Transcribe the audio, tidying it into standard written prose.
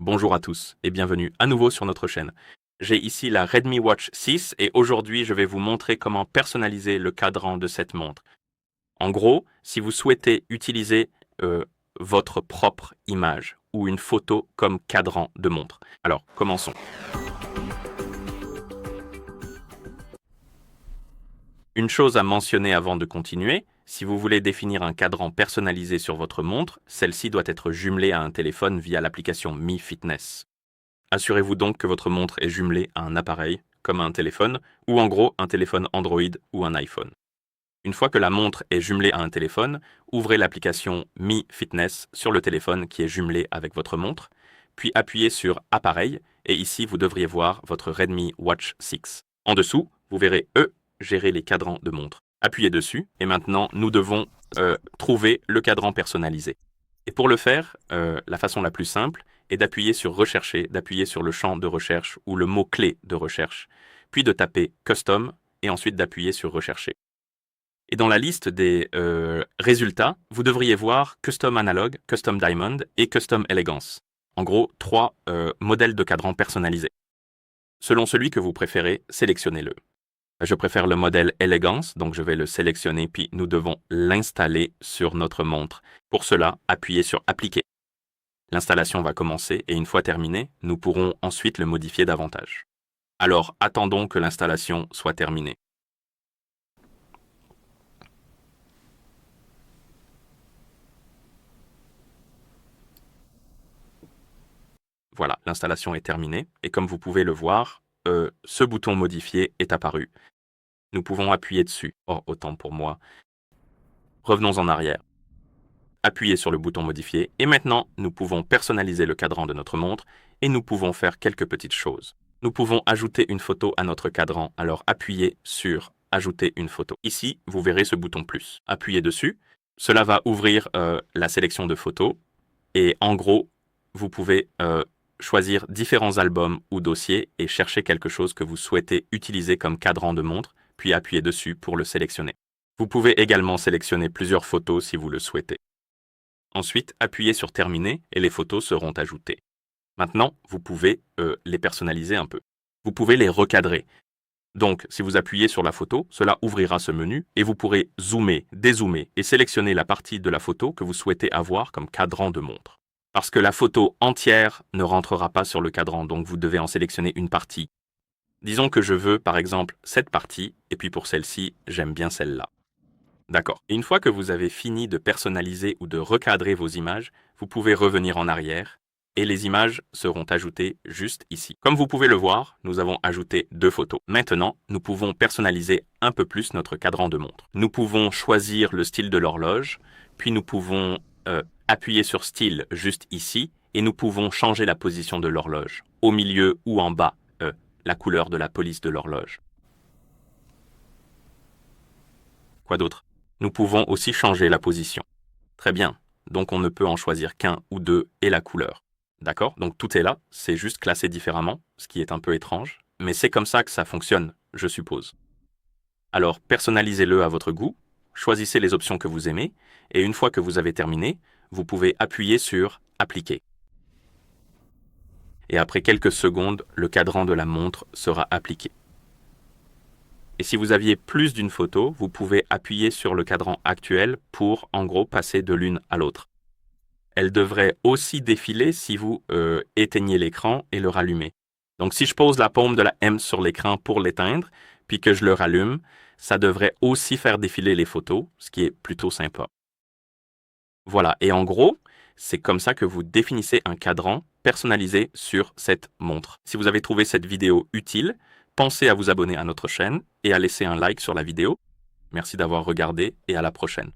Bonjour à tous et bienvenue à nouveau sur notre chaîne. J'ai ici la Redmi Watch 6 et aujourd'hui je vais vous montrer comment personnaliser le cadran de cette montre. En gros, si vous souhaitez utiliser votre propre image ou une photo comme cadran de montre. Alors, commençons. Une chose à mentionner avant de continuer, si vous voulez définir un cadran personnalisé sur votre montre, celle-ci doit être jumelée à un téléphone via l'application Mi Fitness. Assurez-vous donc que votre montre est jumelée à un appareil, comme un téléphone, ou en gros un téléphone Android ou un iPhone. Une fois que la montre est jumelée à un téléphone, ouvrez l'application Mi Fitness sur le téléphone qui est jumelé avec votre montre, puis appuyez sur Appareil, et ici vous devriez voir votre Redmi Watch 6. En dessous, vous verrez gérer les cadrans de montre. Appuyez dessus, et maintenant nous devons trouver le cadran personnalisé. Et pour le faire, la façon la plus simple est d'appuyer sur Rechercher, d'appuyer sur le champ de recherche ou le mot-clé de recherche, puis de taper Custom et ensuite d'appuyer sur Rechercher. Et dans la liste des résultats, vous devriez voir Custom Analog, Custom Diamond et Custom Elegance. En gros, 3 modèles de cadran personnalisés. Selon celui que vous préférez, sélectionnez-le. Je préfère le modèle Elegance, donc je vais le sélectionner, puis nous devons l'installer sur notre montre. Pour cela, appuyez sur Appliquer. L'installation va commencer et une fois terminée, nous pourrons ensuite le modifier davantage. Alors, attendons que l'installation soit terminée. Voilà, l'installation est terminée et comme vous pouvez le voir, ce bouton modifier est apparu. Nous pouvons appuyer dessus. Oh, autant pour moi. Revenons en arrière. Appuyez sur le bouton modifier et maintenant, nous pouvons personnaliser le cadran de notre montre et nous pouvons faire quelques petites choses. Nous pouvons ajouter une photo à notre cadran, alors appuyez sur Ajouter une photo. Ici, vous verrez ce bouton plus. Appuyez dessus. Cela va ouvrir la sélection de photos et en gros, vous pouvez choisir différents albums ou dossiers et chercher quelque chose que vous souhaitez utiliser comme cadran de montre, puis appuyer dessus pour le sélectionner. Vous pouvez également sélectionner plusieurs photos si vous le souhaitez. Ensuite, appuyez sur Terminer et les photos seront ajoutées. Maintenant, vous pouvez les personnaliser un peu. Vous pouvez les recadrer. Donc, si vous appuyez sur la photo, cela ouvrira ce menu et vous pourrez zoomer, dézoomer et sélectionner la partie de la photo que vous souhaitez avoir comme cadran de montre. Parce que la photo entière ne rentrera pas sur le cadran, donc vous devez en sélectionner une partie. Disons que je veux, par exemple, cette partie, et puis pour celle-ci, j'aime bien celle-là. D'accord. Et une fois que vous avez fini de personnaliser ou de recadrer vos images, vous pouvez revenir en arrière et les images seront ajoutées juste ici. Comme vous pouvez le voir, nous avons ajouté 2 photos. Maintenant, nous pouvons personnaliser un peu plus notre cadran de montre. Nous pouvons choisir le style de l'horloge, puis nous pouvons appuyer sur Style juste ici et nous pouvons changer la position de l'horloge, au milieu ou en bas, la couleur de la police de l'horloge. Quoi d'autre? Nous pouvons aussi changer la position. Très bien, donc on ne peut en choisir qu'un ou deux et la couleur. D'accord? Donc tout est là, c'est juste classé différemment, ce qui est un peu étrange, mais c'est comme ça que ça fonctionne, je suppose. Alors personnalisez-le à votre goût, choisissez les options que vous aimez, et une fois que vous avez terminé, vous pouvez appuyer sur Appliquer. Et après quelques secondes, le cadran de la montre sera appliqué. Et si vous aviez plus d'une photo, vous pouvez appuyer sur le cadran actuel pour, en gros, passer de l'une à l'autre. Elle devrait aussi défiler si vous éteignez l'écran et le rallumez. Donc si je pose la paume de la M sur l'écran pour l'éteindre, puis que je le rallume, ça devrait aussi faire défiler les photos, ce qui est plutôt sympa. Voilà, et en gros, c'est comme ça que vous définissez un cadran personnalisé sur cette montre. Si vous avez trouvé cette vidéo utile, pensez à vous abonner à notre chaîne et à laisser un like sur la vidéo. Merci d'avoir regardé et à la prochaine.